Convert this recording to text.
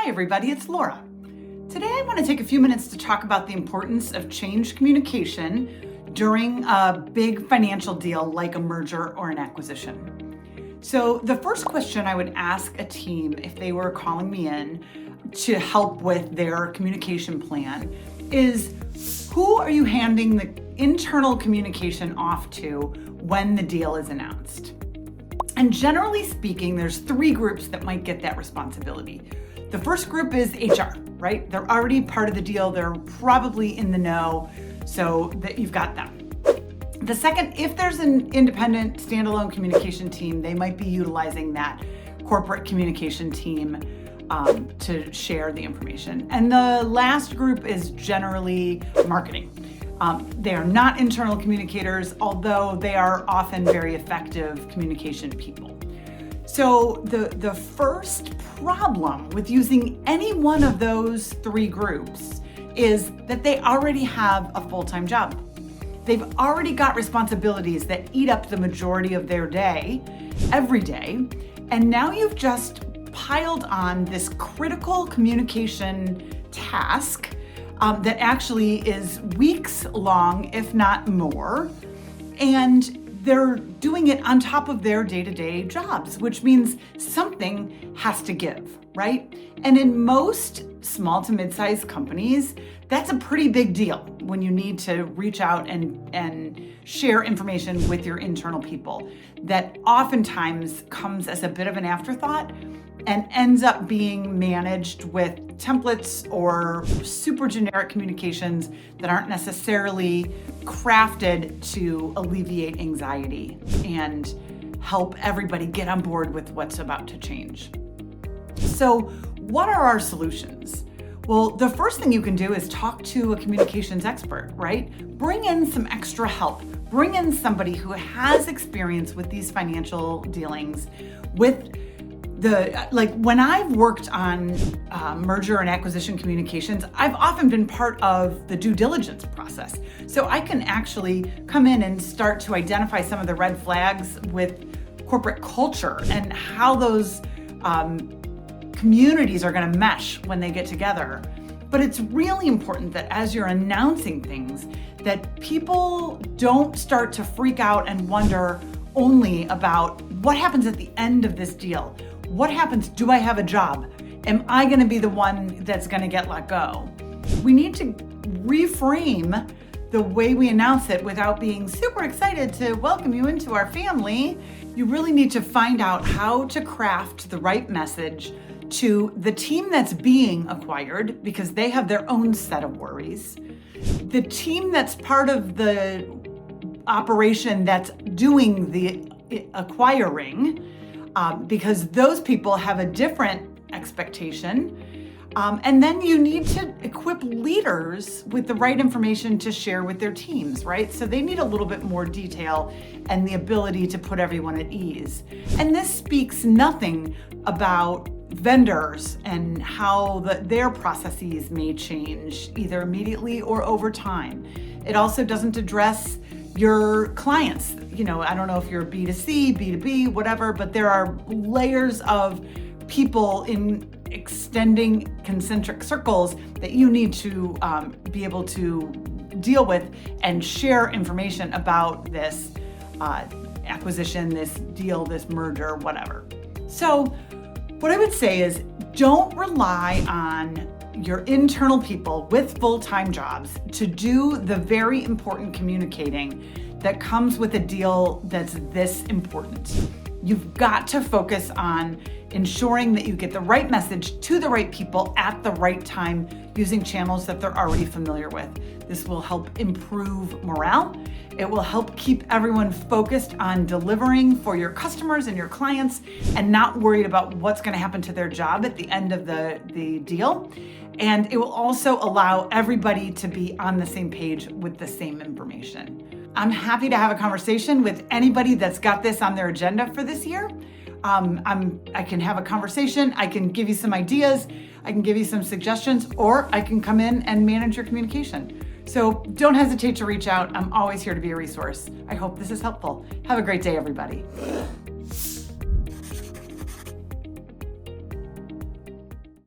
Hi everybody, it's Laura. Today I want to take a few minutes to talk about the importance of change communication during a big financial deal like a merger or an acquisition. So the first question I would ask a team if they were calling me in to help with their communication plan is, who are you handing the internal communication off to when the deal is announced? And generally speaking, there's three groups that might get that responsibility. The first group is HR, right? They're already part of the deal. They're probably in the know, so that you've got them. The second, if there's an independent standalone communication team, they might be utilizing that corporate communication team to share the information. And the last group is generally marketing. They are not internal communicators, although they are often very effective communication people. So the first problem with using any one of those three groups is that they already have a full-time job. They've already got responsibilities that eat up the majority of their day, every day, and now you've just piled on this critical communication task that actually is weeks long, if not more, and they're doing it on top of their day-to-day jobs, which means something has to give, right? And in most small to mid-sized companies, that's a pretty big deal when you need to reach out and share information with your internal people. That oftentimes comes as a bit of an afterthought and ends up being managed with templates or super generic communications that aren't necessarily crafted to alleviate anxiety and help everybody get on board with what's about to change. So what are our solutions? Well, the first thing you can do is talk to a communications expert, right? Bring in some extra help. Bring in somebody who has experience with these financial dealings, with when I've worked on merger and acquisition communications, I've often been part of the due diligence process. So I can actually come in and start to identify some of the red flags with corporate culture and how those communities are going to mesh when they get together. But it's really important that as you're announcing things, that people don't start to freak out and wonder only about what happens at the end of this deal. What happens? Do I have a job? Am I going to be the one that's going to get let go? We need to reframe the way we announce it without being super excited to welcome you into our family. You really need to find out how to craft the right message to the team that's being acquired, because they have their own set of worries. The team that's part of the operation that's doing the acquiring, because those people have a different expectation. And then you need to equip leaders with the right information to share with their teams, right? So they need a little bit more detail and the ability to put everyone at ease. And this speaks nothing about vendors and how their processes may change either immediately or over time. It also doesn't address your clients. I don't know if you're B2C, B2B, whatever, but there are layers of people in extending concentric circles that you need to be able to deal with and share information about this acquisition, this deal, this merger, whatever. So what I would say is, don't rely on your internal people with full-time jobs to do the very important communicating that comes with a deal that's this important. You've got to focus on ensuring that you get the right message to the right people at the right time using channels that they're already familiar with. This will help improve morale. It will help keep everyone focused on delivering for your customers and your clients and not worried about what's going to happen to their job at the end of the deal. And it will also allow everybody to be on the same page with the same information. I'm happy to have a conversation with anybody that's got this on their agenda for this year. I can have a conversation. I can give you some ideas. I can give you some suggestions, or I can come in and manage your communication. So don't hesitate to reach out. I'm always here to be a resource. I hope this is helpful. Have a great day, everybody.